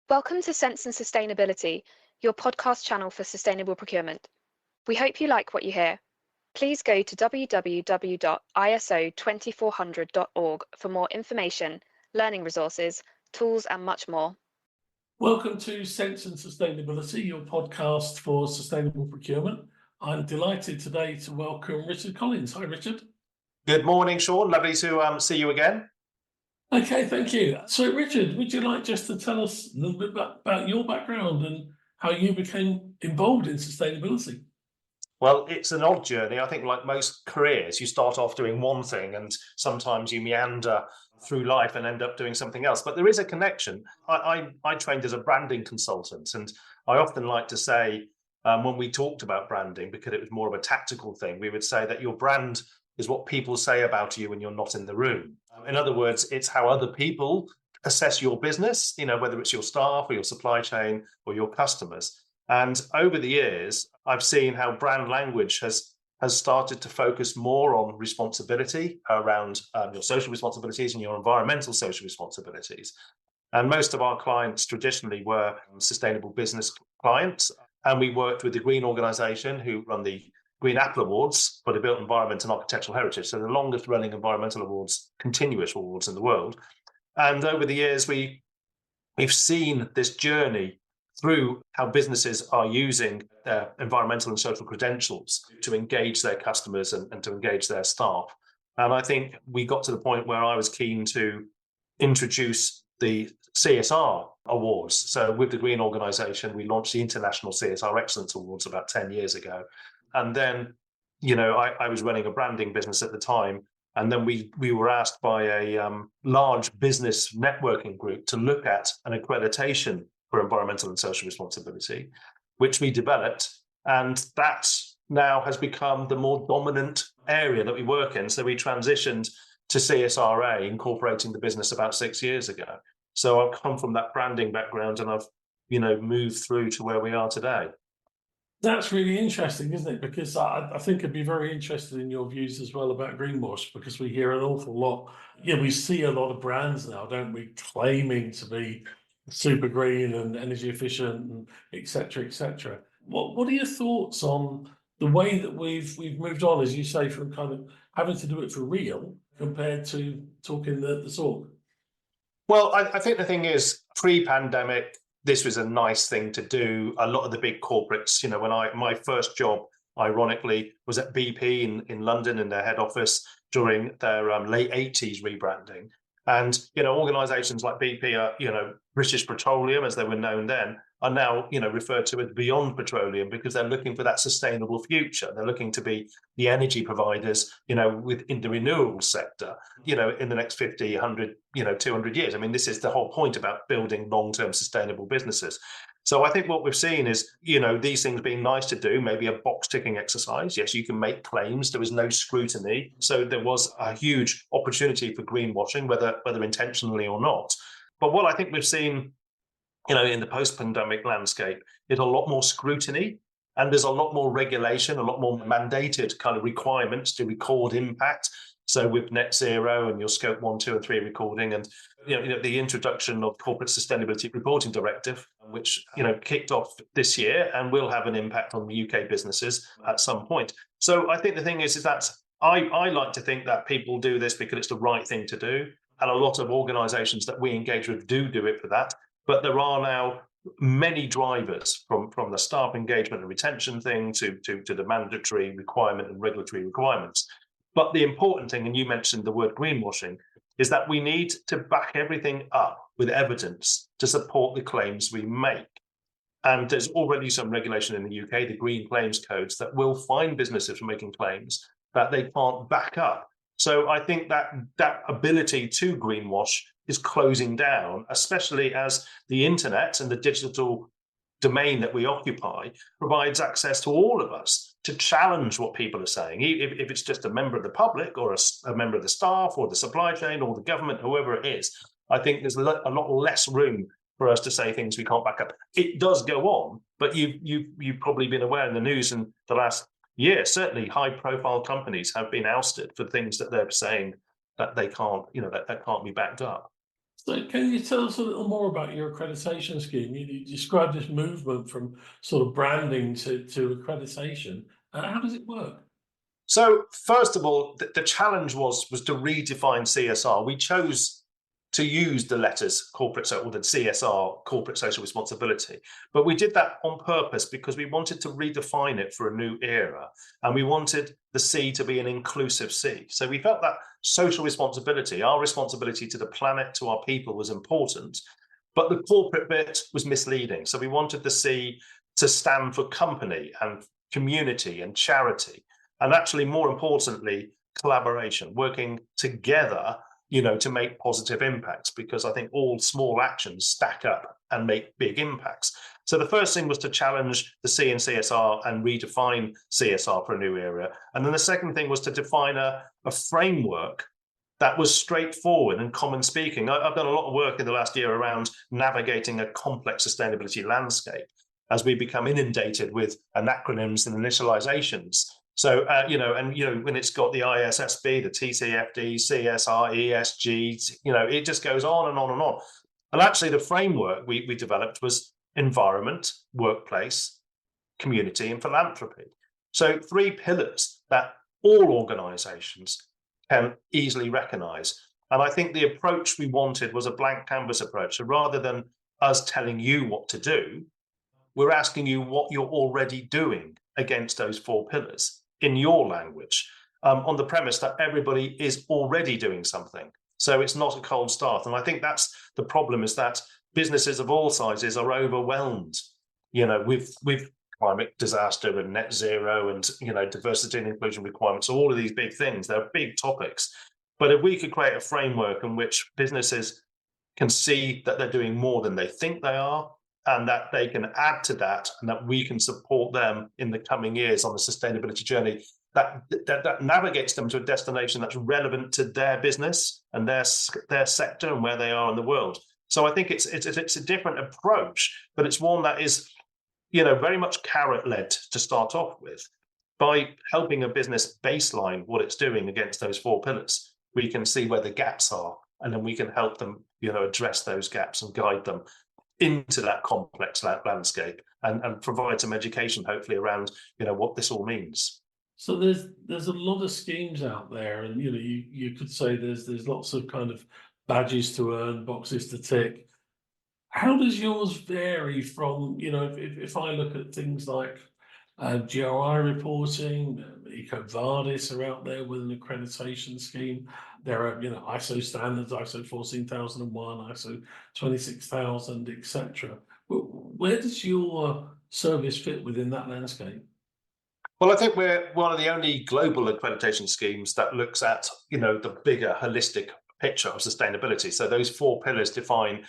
Welcome to Sense and Sustainability, your podcast channel for sustainable procurement. We hope you like what you hear. Please go to www.iso2400.org for more information, learning resources, tools, and much more. Welcome to Sense and Sustainability, your podcast for sustainable procurement. I'm delighted today to welcome Richard Collins. Hi, Richard. Good morning, Shaun. Lovely to see you again. Okay, thank you. So, Richard, would you like just to tell us a little bit about your background and how you became involved in sustainability? Well, it's an odd journey. I think like most careers, you start off doing one thing and sometimes you meander through life and end up doing something else. But there is a connection. I trained as a branding consultant, and I often like to say when we talked about branding, because it was more of a tactical thing, we would say that your brand is what people say about you when you're not in the room. In other words, it's how other people assess your business, whether it's your staff or your supply chain or your customers. And over the years, I've seen how brand language has started to focus more on responsibility around your social responsibilities and your environmental social responsibilities. And most of our clients traditionally were sustainable business clients. And we worked with the Green Organisation, who run the Green Apple Awards for the built environment and architectural heritage. So the longest running environmental awards, continuous awards in the world. And over the years, we've seen this journey through how businesses are using their environmental and social credentials to engage their customers and to engage their staff. And I think we got to the point where I was keen to introduce the CSR awards. So with the Green Organisation, we launched the International CSR Excellence Awards about 10 years ago. And then, I was running a branding business at the time. And then we were asked by a large business networking group to look at an accreditation for environmental and social responsibility, which we developed. And that now has become the more dominant area that we work in. So we transitioned to CSRA, incorporating the business about 6 years ago. So I've come from that branding background and I've, moved through to where we are today. That's really interesting, isn't it? Because I think I'd be very interested in your views as well about greenwash, because we hear an awful lot. We see a lot of brands now, don't we, claiming to be super green and energy efficient and et cetera, et cetera. What are your thoughts on the way that we've moved on, as you say, from kind of having to do it for real compared to talking the talk? Well, I think the thing is, pre-pandemic, this was a nice thing to do. A lot of the big corporates, my first job, ironically, was at BP in London in their head office during their late 80s rebranding. And, organizations like BP are, British Petroleum, as they were known then, are now, referred to as Beyond Petroleum, because they're looking for that sustainable future. They're looking to be the energy providers, in the renewables sector, in the next 50, 100, 200 years. I mean, this is the whole point about building long-term sustainable businesses. So I think what we've seen is, these things being nice to do, maybe a box-ticking exercise. Yes, you can make claims. There was no scrutiny. So there was a huge opportunity for greenwashing, whether intentionally or not. But what I think we've seen, in the post-pandemic landscape, is a lot more scrutiny, and there's a lot more regulation, a lot more mandated kind of requirements to record impact. So with net zero and your scope 1, 2, and 3 recording, and the introduction of Corporate Sustainability Reporting Directive, which kicked off this year and will have an impact on the UK businesses at some point. So I think the thing is that I like to think that people do this because it's the right thing to do, and a lot of organisations that we engage with do it for that. But there are now many drivers from the staff engagement and retention thing to the mandatory requirement and regulatory requirements. But the important thing, and you mentioned the word greenwashing, is that we need to back everything up with evidence to support the claims we make. And there's already some regulation in the UK, the Green Claims Codes, that will fine businesses for making claims that they can't back up. So I think that ability to greenwash is closing down, especially as the internet and the digital domain that we occupy provides access to all of us to challenge what people are saying, if it's just a member of the public or a member of the staff or the supply chain or the government, whoever it is. I think there's a lot less room for us to say things we can't back up. It does go on, but you've probably been aware in the news in the last year, certainly high-profile companies have been ousted for things that they're saying that they can't, that can't be backed up. So can you tell us a little more about your accreditation scheme? You described this movement from sort of branding to accreditation. How does it work? So first of all, the challenge was to redefine CSR. We chose to use the letters corporate or the CSR, corporate social responsibility, but we did that on purpose because we wanted to redefine it for a new era, and we wanted the C to be an inclusive C. So we felt that social responsibility, our responsibility to the planet, to our people, was important, but the corporate bit was misleading. So we wanted the C to stand for company and community and charity. And actually, more importantly, collaboration, working together, to make positive impacts, because I think all small actions stack up and make big impacts. So the first thing was to challenge the C in CSR and redefine CSR for a new era. And then the second thing was to define a framework that was straightforward and common speaking. I've done a lot of work in the last year around navigating a complex sustainability landscape as we become inundated with acronyms and initializations. So, when it's got the ISSB, the TCFD, CSR, ESG, it just goes on and on and on. And actually, the framework we developed was environment, workplace, community, and philanthropy. So 3 pillars that all organizations can easily recognize. And I think the approach we wanted was a blank canvas approach. So rather than us telling you what to do, we're asking you what you're already doing against those 4 pillars in your language, on the premise that everybody is already doing something. So it's not a cold start. And I think that's the problem, is that businesses of all sizes are overwhelmed, with climate disaster and net zero and, diversity and inclusion requirements, all of these big things. They're big topics. But if we could create a framework in which businesses can see that they're doing more than they think they are, and that they can add to that, and that we can support them in the coming years on the sustainability journey, that navigates them to a destination that's relevant to their business and their sector and where they are in the world. So I think it's a different approach, but it's one that is, very much carrot-led to start off with. By helping a business baseline what it's doing against those 4 pillars, we can see where the gaps are, and then we can help them, address those gaps and guide them into that complex landscape, and provide some education, hopefully, around what this all means. So there's a lot of schemes out there, and you could say there's lots of kind of badges to earn, boxes to tick. How does yours vary from, if I look at things like GRI reporting, EcoVadis are out there with an accreditation scheme. There are, ISO standards, ISO 14001, ISO 26000, etc. Where does your service fit within that landscape? Well, I think we're one of the only global accreditation schemes that looks at, the bigger holistic picture of sustainability. So those 4 pillars define,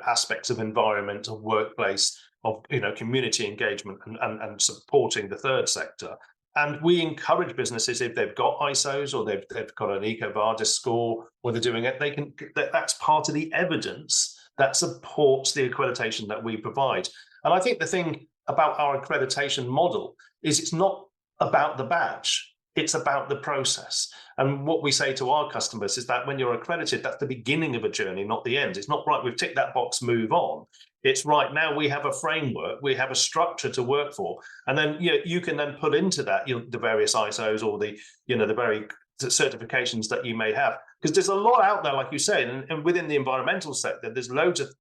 aspects of environment, of workplace, of community engagement, and supporting the third sector. And we encourage businesses, if they've got ISOs or they've got an EcoVadis score, or they're doing it, that's part of the evidence that supports the accreditation that we provide. And I think the thing about our accreditation model is it's not about the badge, it's about the process. And what we say to our customers is that when you're accredited, that's the beginning of a journey, not the end. It's not right, we've ticked that box, move on. It's right, now we have a framework, we have a structure to work for. And then you can then put into that the various ISOs or the very certifications that you may have. Because there's a lot out there, like you say, and within the environmental sector, there's loads of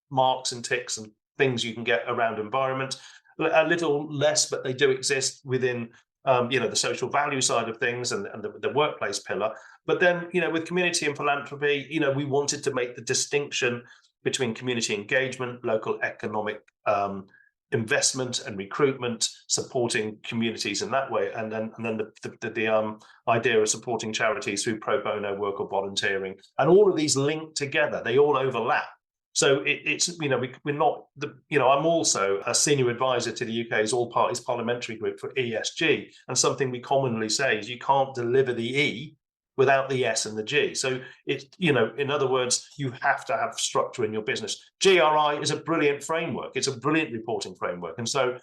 marks and ticks and things you can get around environment. A little less, but they do exist within the social value side of things and the workplace pillar. But then, with community and philanthropy, we wanted to make the distinction between community engagement, local economic investment and recruitment, supporting communities in that way, and then the idea of supporting charities through pro bono work or volunteering, and all of these link together. They all overlap. So we're not I'm also a senior advisor to the UK's All Parties Parliamentary Group for ESG, and something we commonly say is you can't deliver the E without the S and the G. So it's, in other words, you have to have structure in your business. GRI is a brilliant framework. It's a brilliant reporting framework. And so,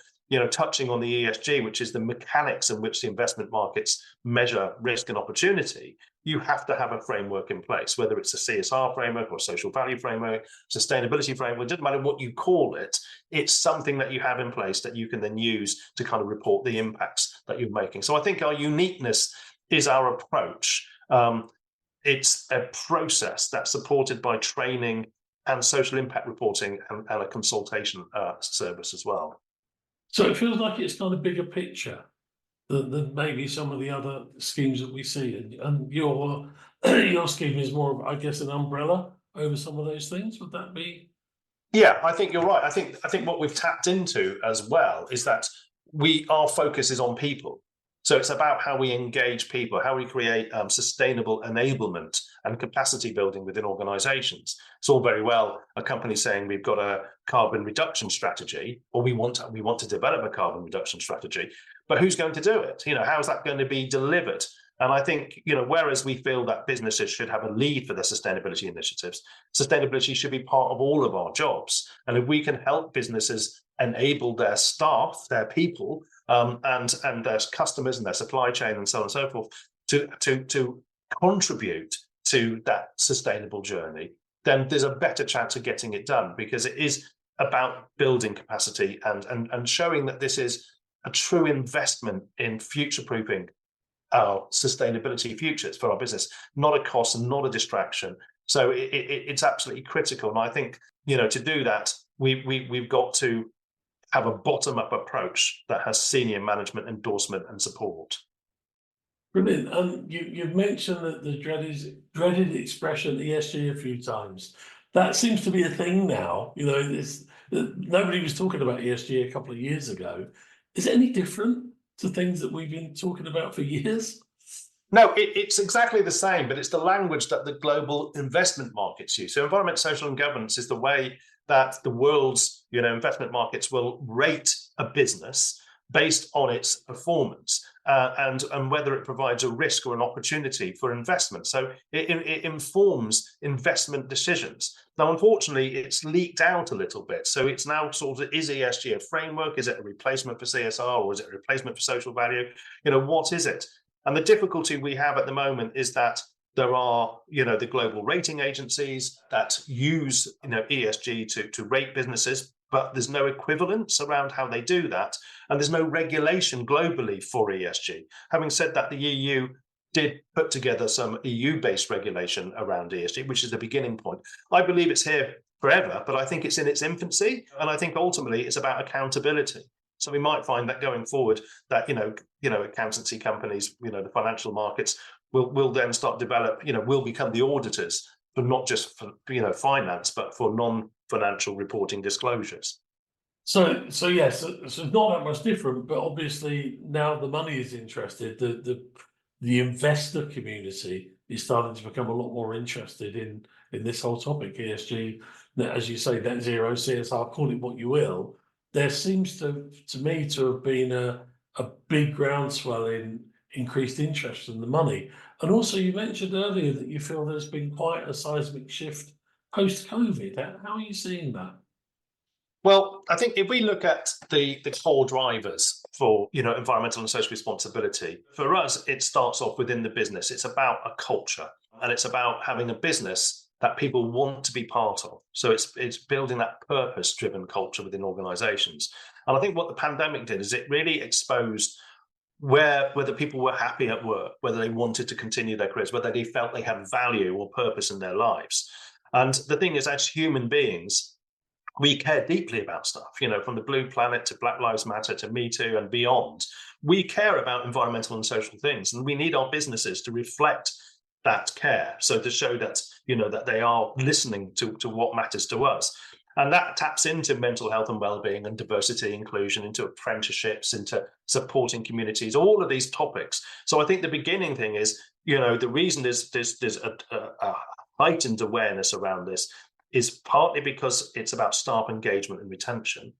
touching on the ESG, which is the mechanics in which the investment markets measure risk and opportunity, you have to have a framework in place, whether it's a CSR framework or a social value framework, sustainability framework, it doesn't matter what you call it, it's something that you have in place that you can then use to kind of report the impacts that you're making. So I think our uniqueness is our approach. It's a process that's supported by training and social impact reporting and a consultation service as well. So it feels like it's kind of bigger picture than maybe some of the other schemes that we see. And your scheme is more of, I guess, an umbrella over some of those things. Would that be? Yeah, I think you're right. I think what we've tapped into as well is that our focus is on people. So it's about how we engage people, how we create sustainable enablement and capacity building within organizations. It's all very well a company saying we've got a carbon reduction strategy, or we want to develop a carbon reduction strategy, but who's going to do it? How's that going to be delivered? And I think, whereas we feel that businesses should have a lead for their sustainability initiatives, sustainability should be part of all of our jobs. And if we can help businesses enable their staff, their people, and their customers and their supply chain and so on and so forth to contribute to that sustainable journey, then there's a better chance of getting it done, because it is about building capacity and showing that this is a true investment in future-proofing our sustainability futures for our business, not a cost and not a distraction. So it's absolutely critical. And I think, to do that, we've got to have a bottom-up approach that has senior management endorsement and support. Brilliant. And you've mentioned that the dreaded expression ESG a few times. That seems to be a thing now. Nobody was talking about ESG a couple of years ago. Is it any different to things that we've been talking about for years? No, it's exactly the same, but it's the language that the global investment markets use. So environment, social and governance is the way that the world's investment markets will rate a business based on its performance and whether it provides a risk or an opportunity for investment. So it informs investment decisions. Now, unfortunately, it's leaked out a little bit. So it's now sort of, is ESG a framework? Is it a replacement for CSR, or is it a replacement for social value? What is it? And the difficulty we have at the moment is that there are, the global rating agencies that use, ESG to rate businesses, but there's no equivalence around how they do that. And there's no regulation globally for ESG. Having said that, the EU did put together some EU-based regulation around ESG, which is the beginning point. I believe it's here forever, but I think it's in its infancy. And I think ultimately it's about accountability. So we might find that going forward that, accountancy companies, the financial markets will then start develop, will become the auditors for not just for, finance, but for non-financial reporting disclosures. So yes, so it's not that much different, but obviously now the money is interested. The investor community is starting to become a lot more interested in this whole topic, ESG. As you say, net zero, CSR, call it what you will. There seems to me to have been a big groundswell in increased interest in the money. And also you mentioned earlier that you feel there's been quite a seismic shift post-COVID. How are you seeing that? Well, I think if we look at the core drivers for environmental and social responsibility, for us, it starts off within the business. It's about a culture, and it's about having a business that people want to be part of. So it's building that purpose-driven culture within organizations. And I think what the pandemic did is it really exposed whether people were happy at work, whether they wanted to continue their careers, whether they felt they had value or purpose in their lives. And the thing is, as human beings, we care deeply about stuff, from the Blue Planet to Black Lives Matter to Me Too and beyond. We care about environmental and social things, and we need our businesses to reflect that care. So to show that, that they are listening to what matters to us. And that taps into mental health and well-being and diversity, inclusion, into apprenticeships, into supporting communities, all of these topics. So I think the beginning thing is, the reason there's a heightened awareness around this is partly because it's about staff engagement and retention,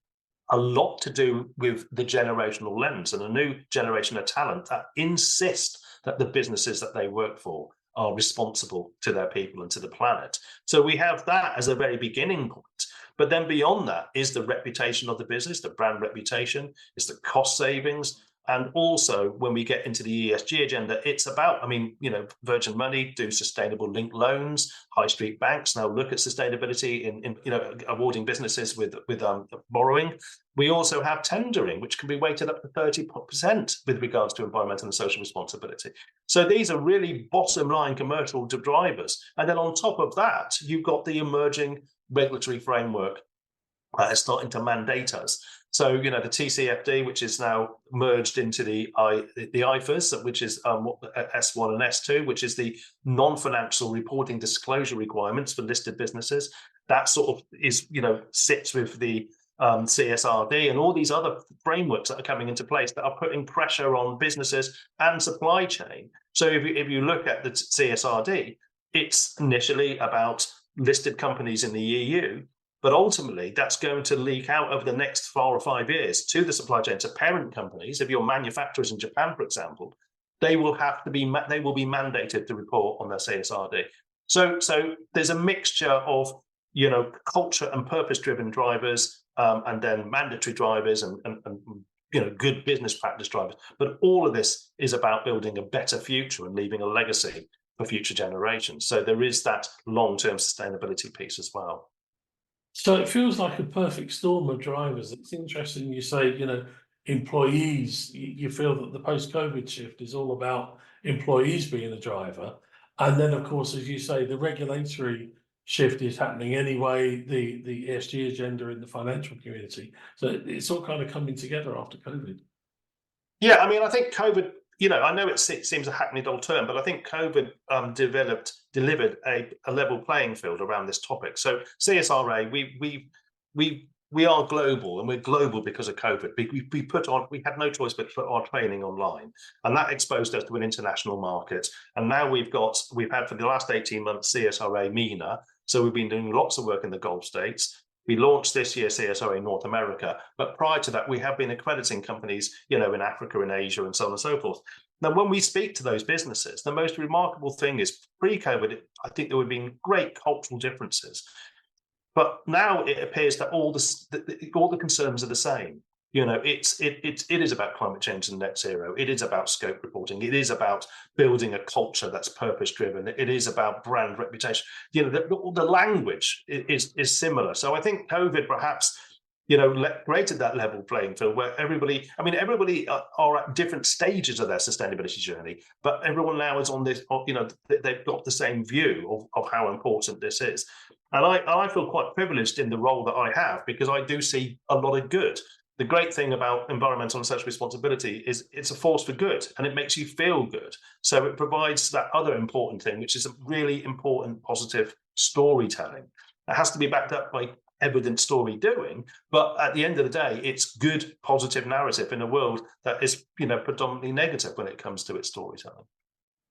a lot to do with the generational lens and a new generation of talent that insist that the businesses that they work for are responsible to their people and to the planet. So we have that as a very beginning point. But then beyond that is the reputation of the business, the brand reputation, it's the cost savings. And also when we get into the ESG agenda, it's about, Virgin Money do sustainable linked loans, high street banks now look at sustainability in awarding businesses with borrowing. We also have tendering, which can be weighted up to 30% with regards to environmental and social responsibility. So these are really bottom line commercial drivers. And then on top of that, you've got the emerging regulatory framework starting to mandate us. So, the TCFD, which is now merged into the IFRS, which is S1 and S2, which is the non-financial reporting disclosure requirements for listed businesses. That sort of is, sits with the CSRD and all these other frameworks that are coming into place that are putting pressure on businesses and supply chain. So if you look at the CSRD, it's initially about listed companies in the EU, but ultimately that's going to leak out over the next 4 or 5 years to the supply chain, to parent companies. If you're manufacturers in Japan, for example, they will be mandated to report on their CSRD. So there's a mixture of culture and purpose-driven drivers, and then mandatory drivers and good business practice drivers. But all of this is about building a better future and leaving a legacy for future generations. So there is that long-term sustainability piece as well. So it feels like a perfect storm of drivers. It's interesting you say, employees, you feel that the post-COVID shift is all about employees being a driver. And then, of course, as you say, the regulatory shift is happening anyway, the ESG agenda in the financial community. So it's all kind of coming together after COVID. Yeah, I think COVID, I know it seems a hackneyed old term, but I think COVID delivered a level playing field around this topic. So CSRA, we are global, and we're global because of COVID. We had no choice but to put our training online, and that exposed us to an international market. And now we've had for the last 18 months CSRA MENA. So we've been doing lots of work in the Gulf states. We launched this year CSRA in North America, but prior to that, we have been accrediting companies, in Africa and Asia and so on and so forth. Now, when we speak to those businesses, the most remarkable thing is pre-COVID, I think there would have been great cultural differences. But now it appears that all the concerns are the same. It is about climate change and net zero. It is about scope reporting. It is about building a culture that's purpose driven. It is about brand reputation. The language is similar. So I think COVID perhaps created that level playing field where everybody are at different stages of their sustainability journey, but everyone now is on this. They've got the same view of how important this is. And I feel quite privileged in the role that I have because I do see a lot of good. The great thing about environmental and social responsibility is it's a force for good and it makes you feel good. So it provides that other important thing, which is a really important positive storytelling. It has to be backed up by evident story doing, but at the end of the day, it's good, positive narrative in a world that is, predominantly negative when it comes to its storytelling.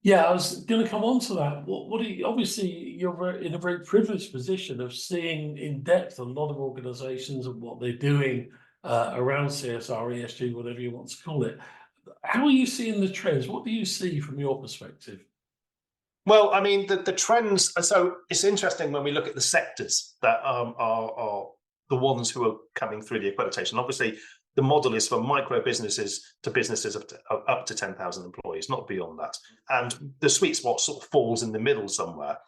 Yeah, I was going to come on to that. Obviously, you're in a very privileged position of seeing in depth a lot of organisations and what they're doing around CSR, ESG, whatever you want to call it. How are you seeing the trends? What do you see from your perspective? Well, the trends. So it's interesting when we look at the sectors that are the ones who are coming through the accreditation. Obviously, the model is for micro businesses to businesses of up to 10,000 employees, not beyond that. And the sweet spot sort of falls in the middle somewhere.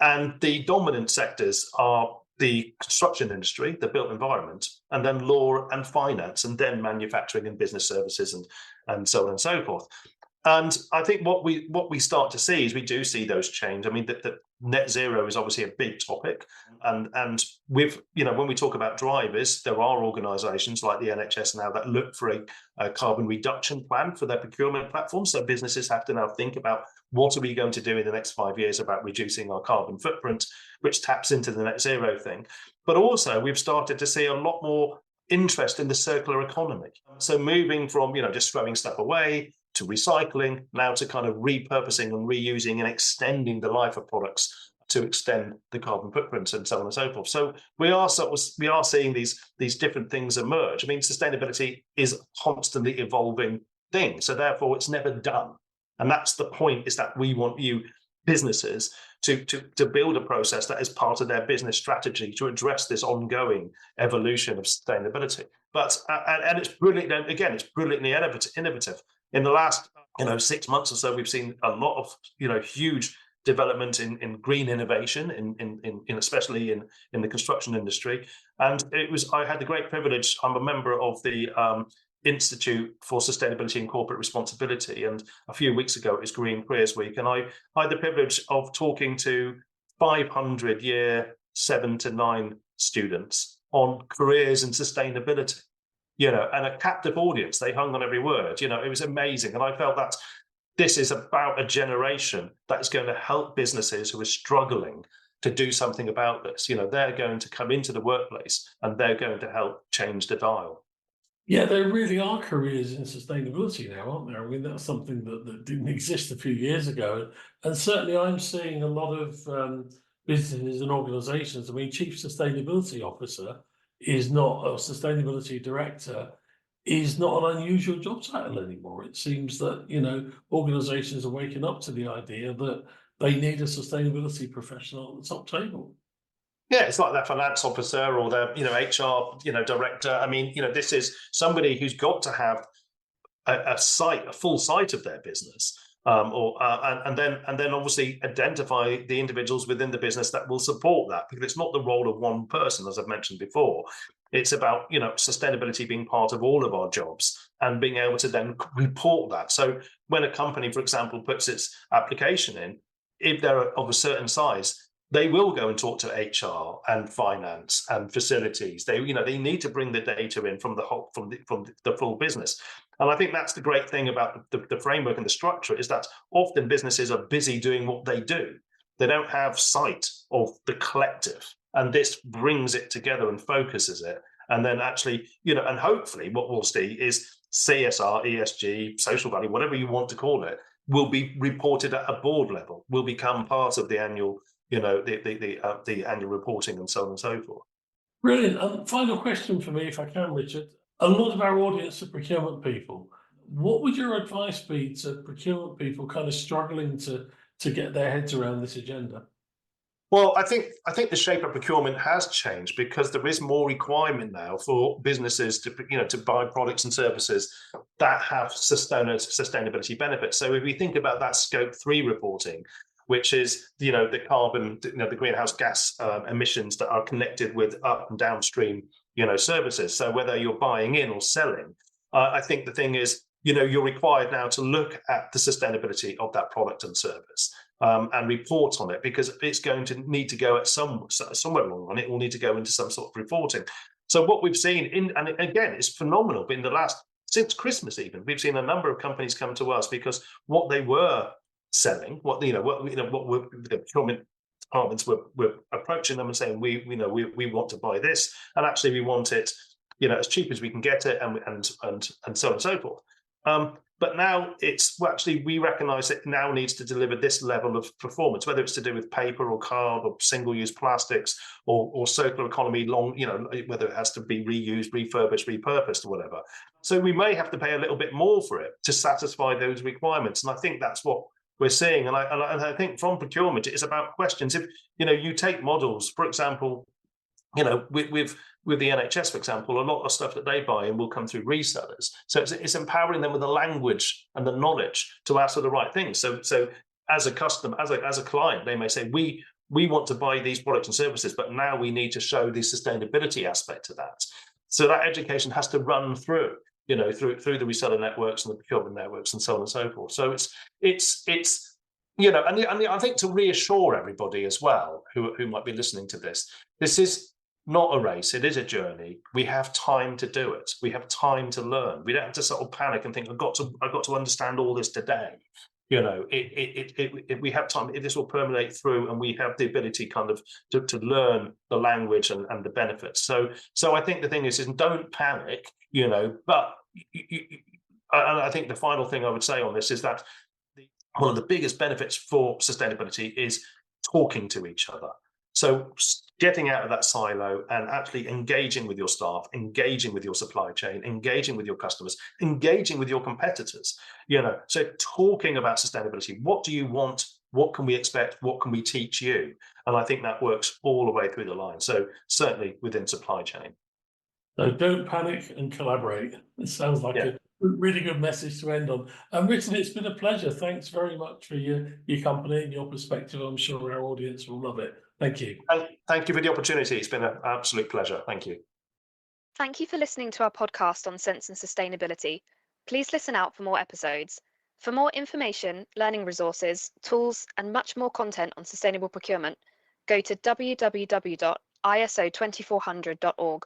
And the dominant sectors are the construction industry, the built environment, and then law and finance, and then manufacturing and business services, and so on and so forth. And I think what we start to see is we do see those change. The net zero is obviously a big topic, and with when we talk about drivers, there are organisations like the NHS now that look for a carbon reduction plan for their procurement platform. So businesses have to now think about what are we going to do in the next 5 years about reducing our carbon footprint, which taps into the net zero thing. But also we've started to see a lot more interest in the circular economy. So moving from just throwing stuff away to recycling, now to kind of repurposing and reusing and extending the life of products to extend the carbon footprint and so on and so forth. So we are seeing these different things emerge. Sustainability is a constantly evolving thing, so therefore it's never done. And that's the point, is that we want you businesses to build a process that is part of their business strategy to address this ongoing evolution of sustainability. But and it's brilliant. Again, it's brilliantly innovative. In the last 6 months or so, we've seen a lot of huge development in green innovation, in especially in the construction industry. And I had the great privilege. I'm a member of the Institute for Sustainability and Corporate Responsibility, and a few weeks ago it was Green Careers Week, and I had the privilege of talking to 500 year 7 to 9 students on careers and sustainability, and a captive audience. They hung on every word. It was amazing, and I felt that this is about a generation that is going to help businesses who are struggling to do something about this. They're going to come into the workplace and they're going to help change the dial. Yeah, there really are careers in sustainability now, aren't there? I mean, that's something that didn't exist a few years ago. And certainly I'm seeing a lot of businesses and organizations. I mean, Chief Sustainability Officer is not, a Sustainability Director is not an unusual job title anymore. It seems that, organizations are waking up to the idea that they need a sustainability professional at the top table. Yeah, it's like their finance officer or their, HR, director. I mean, this is somebody who's got to have a full sight of their business, and then obviously identify the individuals within the business that will support that, because it's not the role of one person, as I've mentioned before. It's about sustainability being part of all of our jobs and being able to then report that. So when a company, for example, puts its application in, if they're of a certain size, they will go and talk to HR and finance and facilities. They need to bring the data in from the full business. And I think that's the great thing about the framework and the structure, is that often businesses are busy doing what they do. They don't have sight of the collective, and this brings it together and focuses it. And then actually, and hopefully what we'll see is CSR, ESG, social value, whatever you want to call it, will be reported at a board level, will become part of the annual the annual reporting and so on and so forth. Brilliant. Final question for me, if I can, Richard. A lot of our audience are procurement people. What would your advice be to procurement people kind of struggling to get their heads around this agenda? Well, I think the shape of procurement has changed, because there is more requirement now for businesses to buy products and services that have sustainability benefits. So if we think about that Scope 3 reporting, which is the carbon, the greenhouse gas emissions that are connected with up and downstream services. So whether you're buying in or selling, I think the thing is you're required now to look at the sustainability of that product and service and report on it, because it's going to need to go at somewhere along on it will need to go into some sort of reporting. So what we've seen and again, it's phenomenal, but since Christmas even, we've seen a number of companies come to us because what they were selling, what the procurement departments were approaching them and saying, we want to buy this, and actually we want it as cheap as we can get it, and so on and so forth. But now we recognize it now needs to deliver this level of performance, whether it's to do with paper or card or single-use plastics or circular economy, whether it has to be reused, refurbished, repurposed, or whatever. So we may have to pay a little bit more for it to satisfy those requirements, and I think that's what we're seeing. And I think from procurement, it's about questions. If you take models, for example, with the NHS, for example, a lot of stuff that they buy in will come through resellers. So it's empowering them with the language and the knowledge to ask for the right things. So as a customer, as a client, they may say, we want to buy these products and services, but now we need to show the sustainability aspect to that. So that education has to run through through the reseller networks and the procurement networks and so on and so forth. So it's and I think to reassure everybody as well who might be listening to this is not a race. It is a journey. We have time to do it. We have time to learn. We don't have to sort of panic and think, I've got to understand all this today. We have time. This will permeate through, and we have the ability kind of to learn the language and the benefits. So I think the thing is don't panic. But I think the final thing I would say on this is that one of the biggest benefits for sustainability is talking to each other. So getting out of that silo and actually engaging with your staff, engaging with your supply chain, engaging with your customers, engaging with your competitors. So talking about sustainability, what do you want what can we expect? What can we teach you? And I think that works all the way through the line. So certainly within supply chain. So don't panic and collaborate. It sounds like Yeah. a really good message to end on. And Richard, it's been a pleasure. Thanks very much for your company and your perspective. I'm sure our audience will love it. Thank you. Thank you for the opportunity. It's been an absolute pleasure. Thank you. Thank you for listening to our podcast on Sense and Sustainability. Please listen out for more episodes. For more information, learning resources, tools, and much more content on sustainable procurement, go to www.iso2400.org.